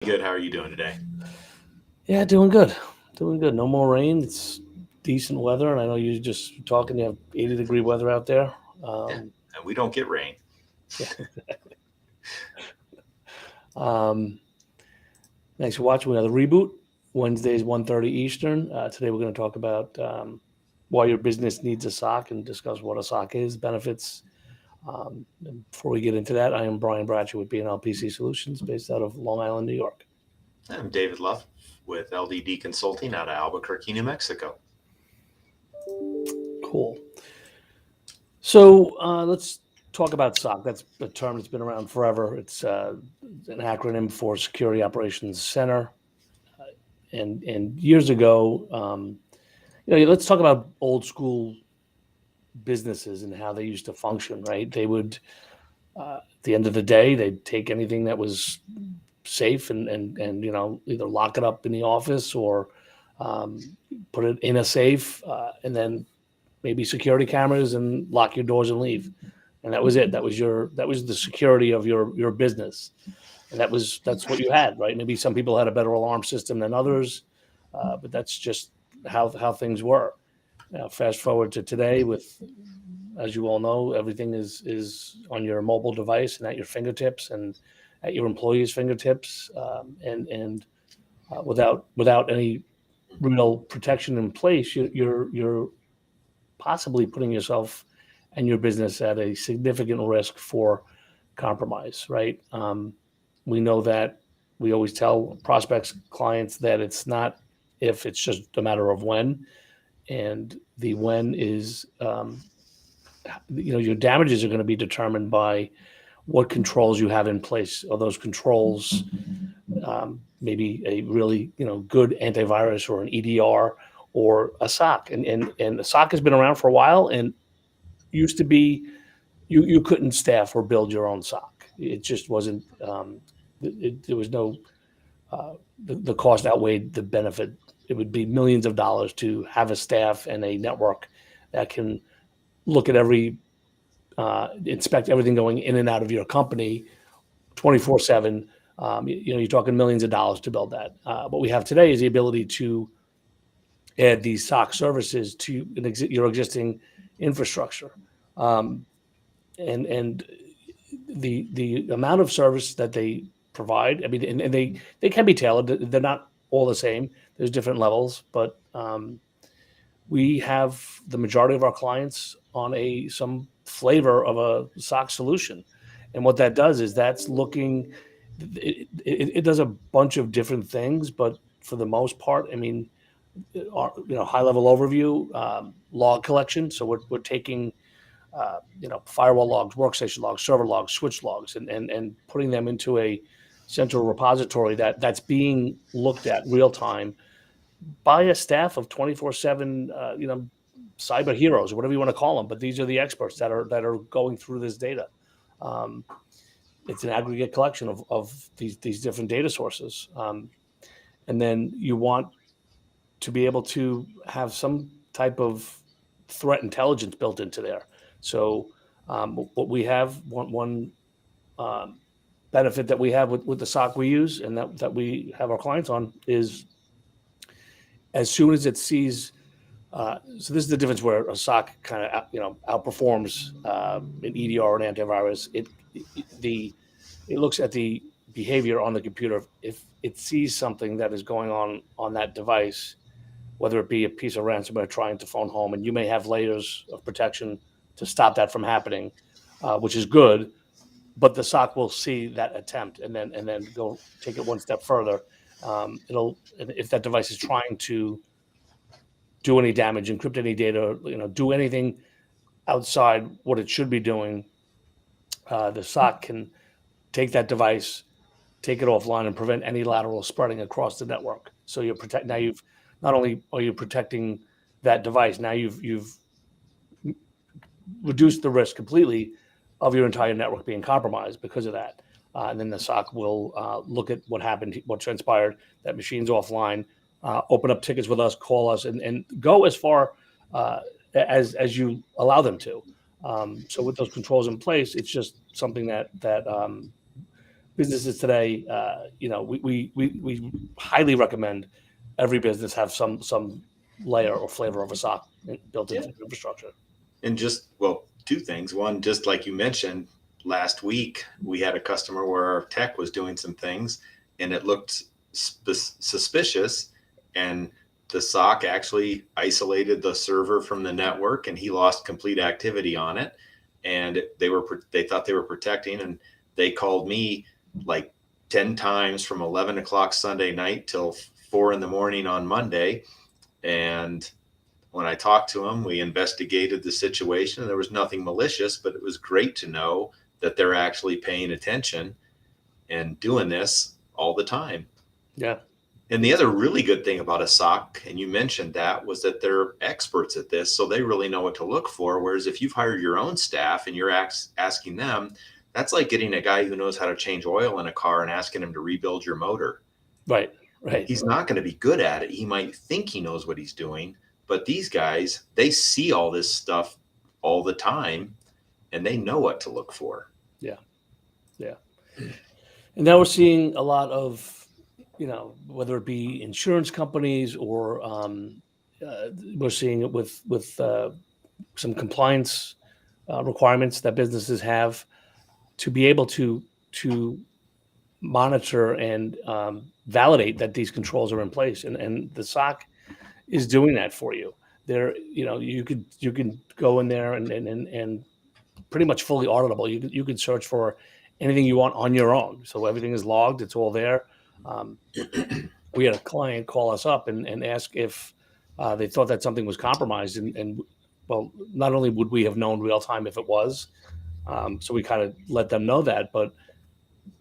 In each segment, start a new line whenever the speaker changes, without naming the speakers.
Good. How are you doing today?
Yeah, doing good. Doing good. No more rain. It's decent weather, and I know you're just talking. You have 80-degree weather out there.
Yeah,
Um,
and we don't get rain.
yeah, exactly. Um, Thanks for watching. We have the reboot. Wednesdays, 1:30 Eastern. Today, we're going to talk about why your business needs a SOC and discuss what a SOC is, benefits. And before we get into that, I am Brian Bratcher with B&L PC Solutions, based out of Long Island, New York.
I'm David Luff with LDD Consulting out of Albuquerque, New Mexico.
Cool. So let's talk about SOC. That's a term that's been around forever. It's an acronym for Security Operations Center. And years ago, let's talk about old school businesses and how they used to function. Right? They would, at the end of the day, they'd take anything that was safe and either lock it up in the office or um, put it in a safe, and then maybe security cameras and lock your doors and leave. And that was it. That was the security of your business, and that's what you had, right? Maybe some people had a better alarm system than others, but that's just how things were. Now, fast forward to today, with, as you all know, everything is on your mobile device and at your fingertips and at your employees' fingertips, and without any real protection in place, you're possibly putting yourself and your business at a significant risk for compromise, right? We know that we always tell prospects, clients, that it's not if, it's just a matter of when. And the when is, your damages are going to be determined by what controls you have in place. Are those controls maybe a really good antivirus or an EDR or a SOC? And the SOC has been around for a while, and used to be, you couldn't staff or build your own SOC. It just wasn't. There was no, the cost outweighed the benefit. It would be millions of dollars to have a staff and a network that can look at inspect everything going in and out of your company 24/7. You're talking millions of dollars to build that. What we have today is the ability to add these SOC services to your existing infrastructure. Um, and the amount of service that they provide, I mean, and they can be tailored. They're not all the same. There's different levels, but we have the majority of our clients on some flavor of a SOC solution. And what that does is it does a bunch of different things, but for the most part, I mean, high level overview, log collection. So we're taking firewall logs, workstation logs, server logs, switch logs, and putting them into a central repository that's being looked at real time by a staff of 24/7, cyber heroes, or whatever you want to call them. But these are the experts that are going through this data. Um, it's an aggregate collection of these different data sources, and then you want to be able to have some type of threat intelligence built into there. So what we have, one um, benefit that we have with the SOC we use, and that we have our clients on, is as soon as it sees. So this is the difference where a SOC kind of outperforms an EDR or an antivirus. It looks at the behavior on the computer. If it sees something that is going on that device, whether it be a piece of ransomware trying to phone home, and you may have layers of protection to stop that from happening, which is good. But the SOC will see that attempt and then go take it one step further. If that device is trying to do any damage, encrypt any data, do anything outside what it should be doing, the SOC can take that device, take it offline, and prevent any lateral spreading across the network. So now you've, not only are you protecting that device, now you've reduced the risk completely of your entire network being compromised because of that. And then the SOC will look at what happened, what transpired, that machine's offline, open up tickets with us, call us, and go as far as you allow them to. So with those controls in place, it's just something that businesses today, we highly recommend every business have some layer or flavor of a SOC built into
Yeah.
their infrastructure.
And just, well, two things. One, just like you mentioned, last week we had a customer where our tech was doing some things and it looked suspicious, and the SOC actually isolated the server from the network and he lost complete activity on it. And they thought they were protecting, and they called me like 10 times from 11 o'clock Sunday night till 4 in the morning on Monday. And when I talked to them, we investigated the situation. There was nothing malicious, but it was great to know that they're actually paying attention and doing this all the time.
Yeah.
And the other really good thing about a SOC, and you mentioned that, was that they're experts at this, so they really know what to look for. Whereas if you've hired your own staff and you're asking them, that's like getting a guy who knows how to change oil in a car and asking him to rebuild your motor.
Right.
He's not going to be good at it. He might think he knows what he's doing, but these guys, they see all this stuff all the time and they know what to look for.
Yeah. And now we're seeing a lot of, whether it be insurance companies or we're seeing it with some compliance requirements that businesses have to be able to monitor and validate that these controls are in place, and the SOC is doing that for you. There, you can go in there and pretty much fully auditable. You could search for anything you want on your own, so everything is logged. It's all there. We had a client call us up and ask if they thought that something was compromised, and well, not only would we have known real time if it was, so we kind of let them know that, but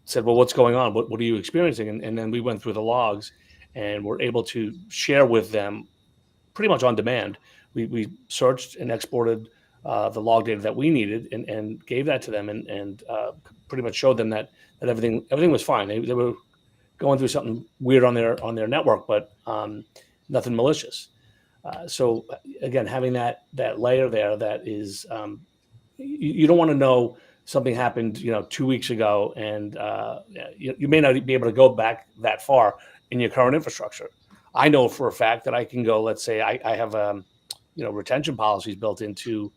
said, well, what's going on? What are you experiencing? And then we went through the logs and were able to share with them pretty much on demand. We searched and exported the log data that we needed and gave that to them and pretty much showed them that everything was fine. They were going through something weird on their network, but nothing malicious. So again, having that layer there, that is, you don't want to know something happened, 2 weeks ago, and you may not be able to go back that far in your current infrastructure. I know for a fact that I can go. Let's say I have retention policies built into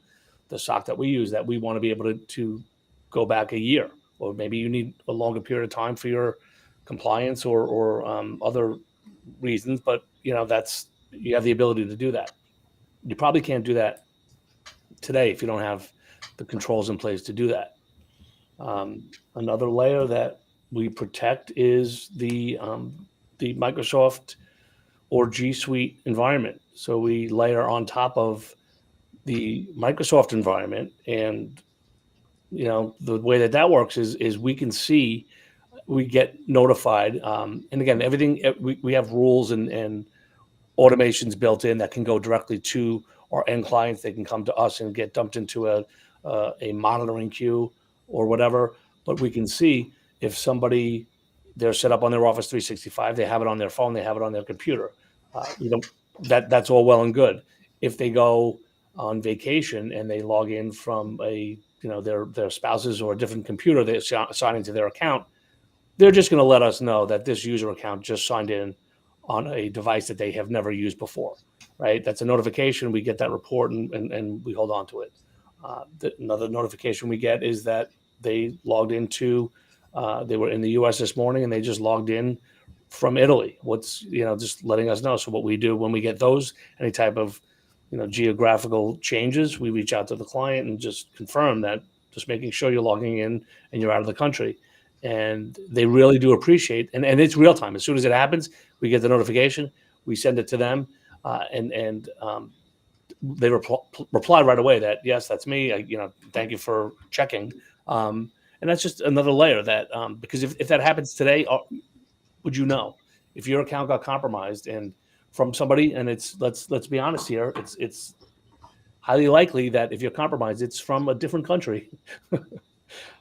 the SOC that we use, that we want to be able to go back a year, or maybe you need a longer period of time for your compliance or other reasons. But you have the ability to do that. You probably can't do that today if you don't have the controls in place to do that. Another layer that we protect is the Microsoft or G Suite environment. So we layer on top of the Microsoft environment, and the way that works is we can see, we get notified, and again, everything, we have rules and automations built in that can go directly to our end clients. They can come to us and get dumped into a monitoring queue or whatever. But we can see if somebody, they're set up on their Office 365, they have it on their phone, they have it on their computer. That's all well and good. If they go on vacation and they log in from their spouses or a different computer, they sign into their account, they're just going to let us know that this user account just signed in on a device that they have never used before, right? That's a notification. We get that report and we hold on to it. Another notification we get is that they logged into, they were in the US this morning and they just logged in from Italy. Just letting us know. So what we do when we get those, any type of, geographical changes, we reach out to the client and just confirm that, just making sure you're logging in and you're out of the country. And they really do appreciate, and it's real time. As soon as it happens, we get the notification, we send it to them, and they reply right away that, yes, that's me. Thank you for checking. And that's just another layer that, because if that happens today, would you know? If your account got compromised and from somebody, and let's be honest here, it's highly likely that if you're compromised, it's from a different country.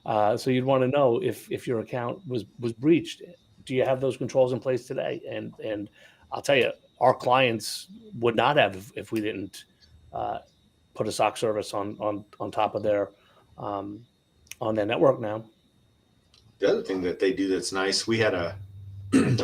So you'd want to know if your account was breached. Do you have those controls in place today? And I'll tell you, our clients would not have if we didn't put a SOC service on top of their on their network now.
The other thing that they do that's nice, we had a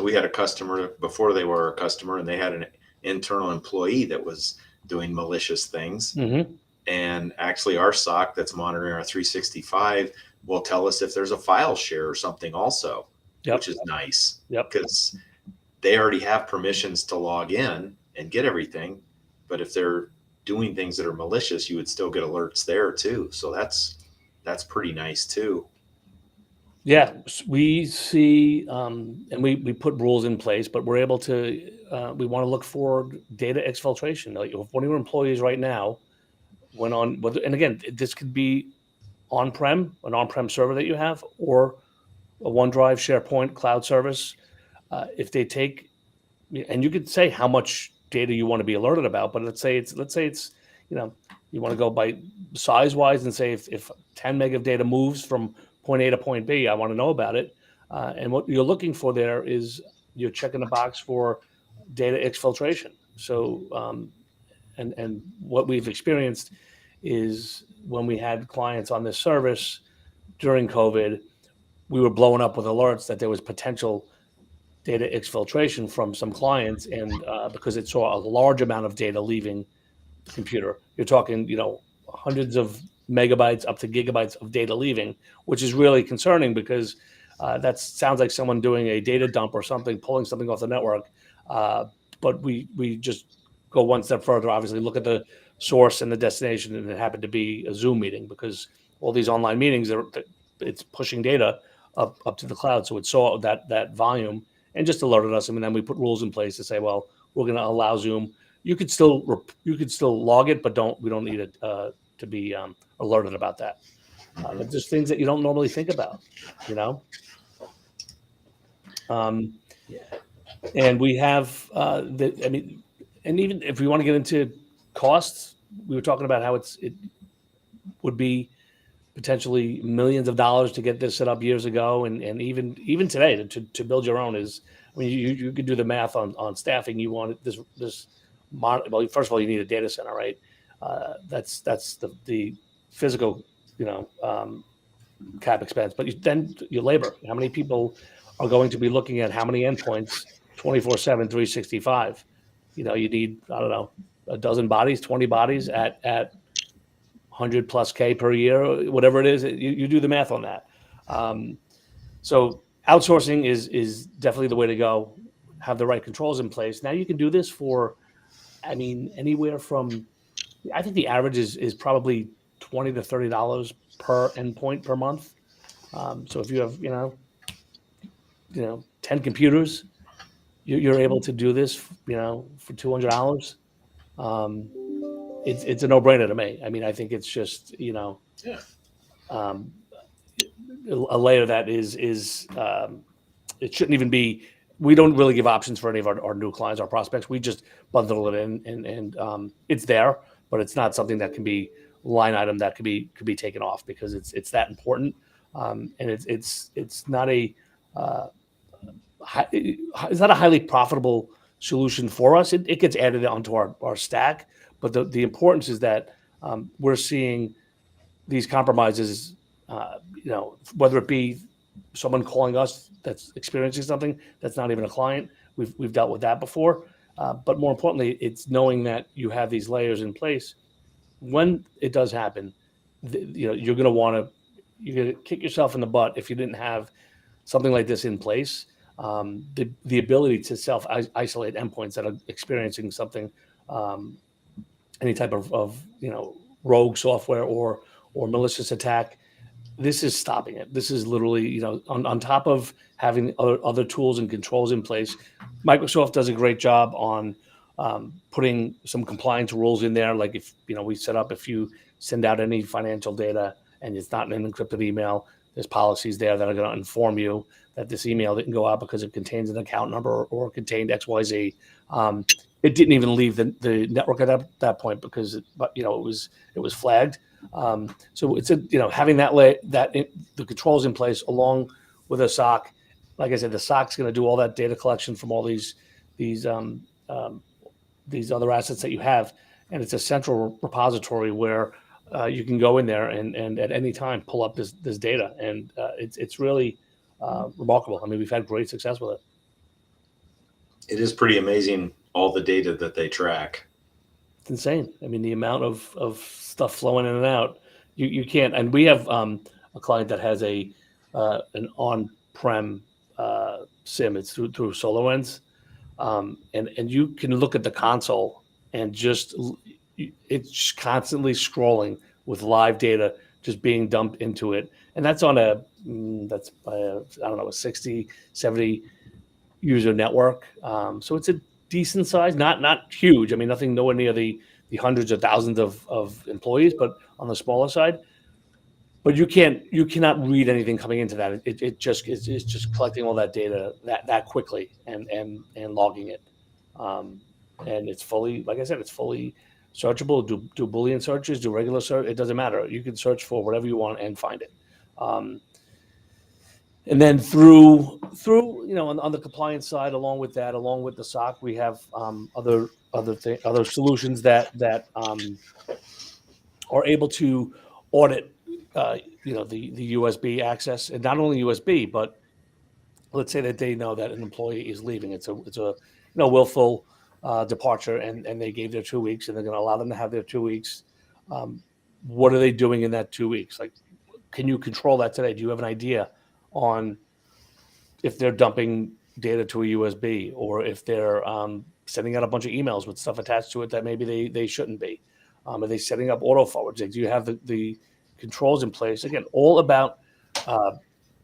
we had a customer before they were a customer, and they had an internal employee that was doing malicious things.
Mm-hmm.
And actually, our SOC that's monitoring our 365 will tell us if there's a file share or something also,
Yep.
which is nice
Yep.
because they already have permissions to log in and get everything. But if they're doing things that are malicious, you would still get alerts there too. So that's pretty nice too.
Yeah, we see, and we put rules in place, but we're able to. We want to look for data exfiltration. Like if one of your employees right now went on, and again, this could be an on-prem server that you have, or a OneDrive, SharePoint, cloud service. If they take, and you could say how much data you want to be alerted about, but let's say it's, you want to go by size wise and say if 10 meg of data moves from point A to point B, I want to know about it. And what you're looking for there is you're checking the box for data exfiltration. So, and what we've experienced is when we had clients on this service during COVID, we were blowing up with alerts that there was potential data exfiltration from some clients, and because it saw a large amount of data leaving the computer, you're talking, hundreds of megabytes up to gigabytes of data leaving, which is really concerning because that sounds like someone doing a data dump or something, pulling something off the network. But we just go one step further. Obviously, look at the source and the destination, and it happened to be a Zoom meeting because all these online meetings it's pushing data up to the cloud. So it saw that volume and just alerted us. And then we put rules in place to say, well, we're going to allow Zoom. You could still log it, but we don't need it to be alerted about that. But there's things that you don't normally think about, and we have and even if we want to get into costs, we were talking about how it would be potentially millions of dollars to get this set up years ago, and even today to build your own is. I mean, you could do the math on staffing. You want this well, first of all, you need a data center, right? That's the physical, cap expense. But then your labor. How many people are going to be looking at how many endpoints 24/7, 365? You need, I don't know, a dozen bodies, 20 bodies at 100 plus K per year, whatever it is. You do the math on that. So outsourcing is definitely the way to go. Have the right controls in place. Now you can do this for, anywhere from, I think the average is probably $20 to $30 per endpoint per month. So if you have, 10 computers, you're able to do this, for $200. It's a no-brainer to me. I think it's just,
Yeah.
A layer that is it shouldn't even be. We don't really give options for any of our new clients, our prospects. We just bundle it in, and it's there, but it's not something that can be line item that could be taken off because it's that important, and it's not it's not a highly profitable solution for us. It gets added onto our stack, but the importance is that we're seeing these compromises, whether it be someone calling us that's experiencing something that's not even a client. We've dealt with that before, but more importantly, it's knowing that you have these layers in place. When it does happen, you're going to kick yourself in the butt if you didn't have something like this in place. The ability to self isolate endpoints that are experiencing something, any type of rogue software or malicious attack. This is stopping it. This is literally, on top of having other tools and controls in place. Microsoft does a great job on putting some compliance rules in there. Like if, we set up, if you send out any financial data and it's not an encrypted email, there's policies there that are going to inform you that this email didn't go out because it contains an account number or contained XYZ. It didn't even leave the network at that point because it was flagged. So it's having the controls in place along with a SOC. Like I said, the SOC's going to do all that data collection from all these other assets that you have, and it's a central repository where you can go in there and at any time pull up this data, and it's really remarkable. I mean, we've had great success with it.
It is pretty amazing all the data that they track.
It's insane. I mean, the amount of stuff flowing in and out, you can't. And we have a client that has an on-prem SIM. It's through SolarWinds, and you can look at the console and it's constantly scrolling with live data just being dumped into it, and that's on I don't know, a 60, 70 user network. So it's a decent size, not huge. I mean, nothing nowhere near the hundreds of thousands of employees, but on the smaller side. But you cannot read anything coming into that. It's just collecting all that data that quickly and logging it. And it's fully, like I said, it's fully searchable. Do Boolean searches, do regular search. It doesn't matter. You can search for whatever you want and find it. And then through on the compliance side, along with the SOC, we have other solutions that are able to audit the USB access, and not only USB, but let's say that they know that an employee is leaving. It's a willful departure, and they gave their 2 weeks, and they're going to allow them to have their 2 weeks. What are they doing in that 2 weeks? Like, can you control that today? Do you have an idea on if they're dumping data to a USB, or if they're sending out a bunch of emails with stuff attached to it that maybe they shouldn't be? Are they setting up auto forwards? Do you have the controls in place? Again, all about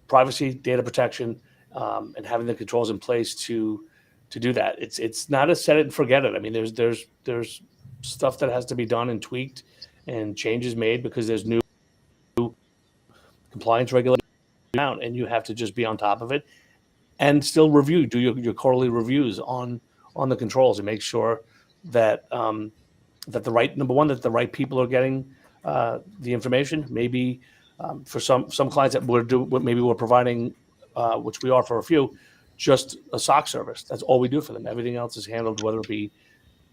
privacy, data protection, and having the controls in place to do that. It's not a set it and forget it. I mean, there's stuff that has to be done and tweaked and changes made because there's new compliance regulations out, and you have to just be on top of it and still do your quarterly reviews on the controls and make sure that that the right people are getting the information. Maybe for some clients that we're providing, which we are for a few, just a SOC service. That's all we do for them. Everything else is handled, whether it be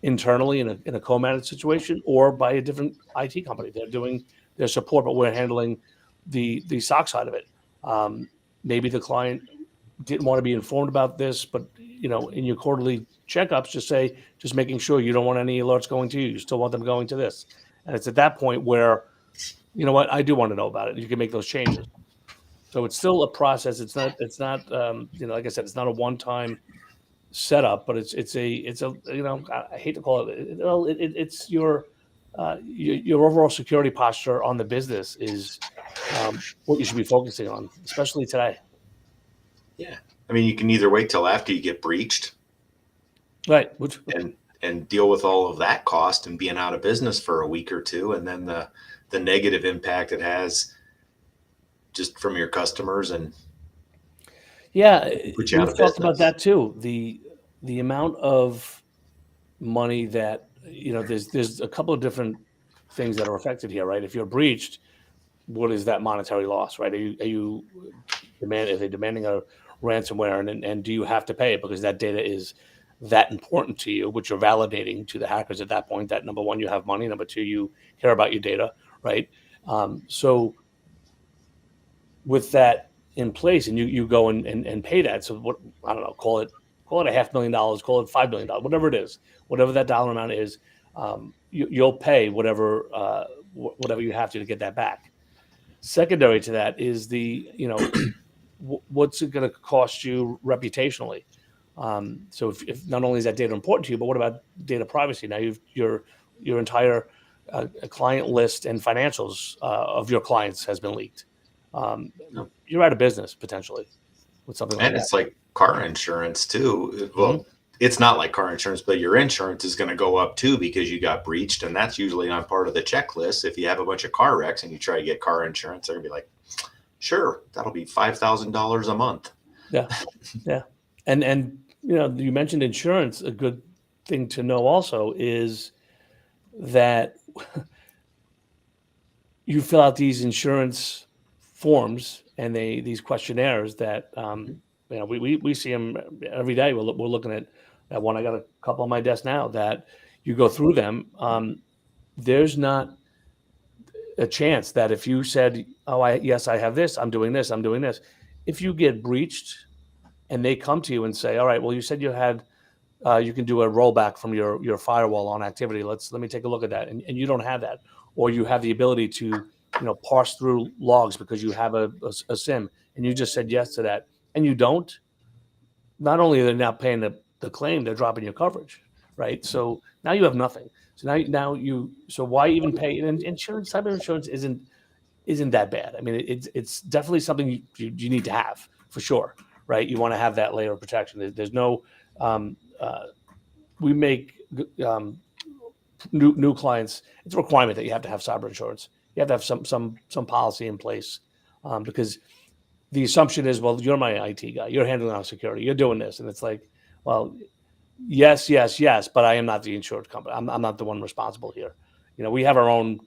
internally in a co-managed situation or by a different IT company. They're doing their support, but we're handling the SOC side of it. Maybe the client didn't want to be informed about this, but in your quarterly checkups, just making sure you don't want any alerts going to you. You still want them going to this. And it's at that point where, you know what, I do want to know about it. You can make those changes. So it's still a process. It's not like I said, it's not a one-time setup, but it's I hate to call it, it's your overall security posture on the business is what you should be focusing on, especially today.
Yeah. I mean, you can either wait till after you get breached,
right,
and deal with all of that cost and being out of business for a week or two, and then the negative impact it has just from your customers and
we've talked about that too. The amount of money that there's a couple of different things that are affected here, right? If you're breached, what is that monetary loss, right? Are they demanding a ransomware, and do you have to pay it because that data is that important to you, which you're validating to the hackers at that point that, number one, you have money, number two, you care about your data, right? So with that in place, and you go and pay that, so what, I don't know, call it $500,000, call it $5 million, whatever it is, whatever that dollar amount is, you'll pay whatever you have to get that back. Secondary to that is what's it going to cost you reputationally? So if not only is that data important to you, but what about data privacy? Now your entire client list and financials of your clients has been leaked. You're out of business potentially with something like that.
And it's like car insurance too. Well, it's not like car insurance, but your insurance is going to go up too because you got breached, and that's usually on part of the checklist. If you have a bunch of car wrecks and you try to get car insurance, they're going to be like, sure, that'll be $5,000 a month.
Yeah. And you mentioned insurance. A good thing to know also is that you fill out these insurance forms and these questionnaires that we see them every day. We're looking at that one. I got a couple on my desk now that you go through them. There's not a chance that if you said, "Oh, yes, I have this. I'm doing this. I'm doing this," if you get breached and they come to you and say, all right, well, you said you had, you can do a rollback from your firewall on activity. Let me take a look at that. And you don't have that, or you have the ability to, parse through logs because you have a SIM and you just said yes to that and you don't, not only are they not paying the claim, they're dropping your coverage, right? So now you have nothing. So so why even pay? And insurance, cyber insurance isn't that bad. I mean, it's definitely something you need to have for sure, right? You want to have that layer of protection. There's no, we make new clients. It's a requirement that you have to have cyber insurance. You have to have some policy in place because the assumption is, well, you're my IT guy. You're handling our security. You're doing this, and it's like, well, yes, yes, yes, but I am not the insurance company. I'm not the one responsible here. We have our own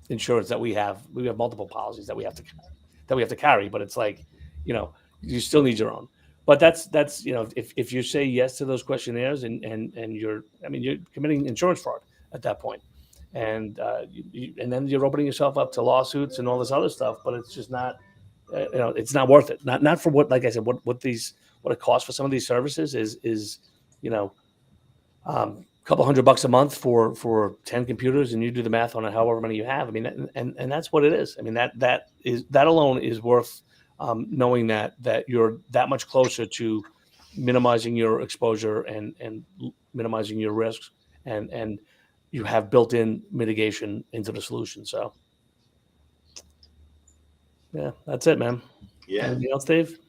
insurance that we have multiple policies that we have to carry, but it's like, you still need your own. But that's if you say yes to those questionnaires and you're committing insurance fraud at that point, and and then you're opening yourself up to lawsuits and all this other stuff. But it's just not, it's not worth it. Not for what, like I said, what it costs for some of these services is a couple $100 a month for 10 computers, and you do the math on it, however many you have. I mean, and that's what it is. I mean, that alone is worth knowing that you're that much closer to minimizing your exposure and minimizing your risks, and you have built-in mitigation into the solution. So, yeah, that's it, man.
Yeah.
Anything else, Dave?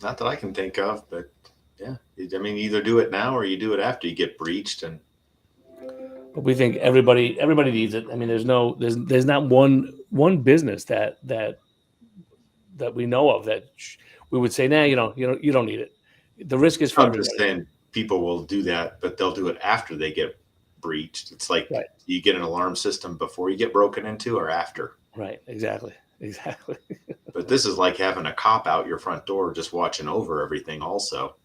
Not that I can think of, but yeah, I mean, either do it now or you do it after you get breached.
But we think everybody needs it. I mean, there's not one business that we know of that we would say, nah, you don't need it. The risk is for
I'm
everybody.
just saying people will do that, but they'll do it after they get breached. It's like,
right.
You get an alarm system before you get broken into or after.
Right. Exactly.
But this is like having a cop out your front door just watching over everything also.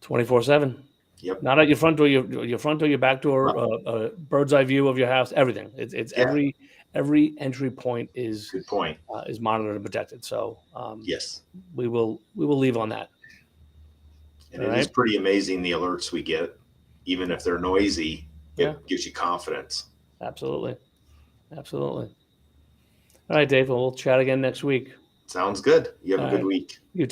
24/7.
Yep.
Not at your front door, your front door, your back door, bird's eye view of your house, everything. It's every entry point is
good point.
Is monitored and protected. So
yes,
we will leave on that.
And it is pretty amazing the alerts we get, even if they're noisy. It gives you confidence.
Absolutely. All right, Dave. We'll chat again next week.
Sounds good. You have a good week.
You too.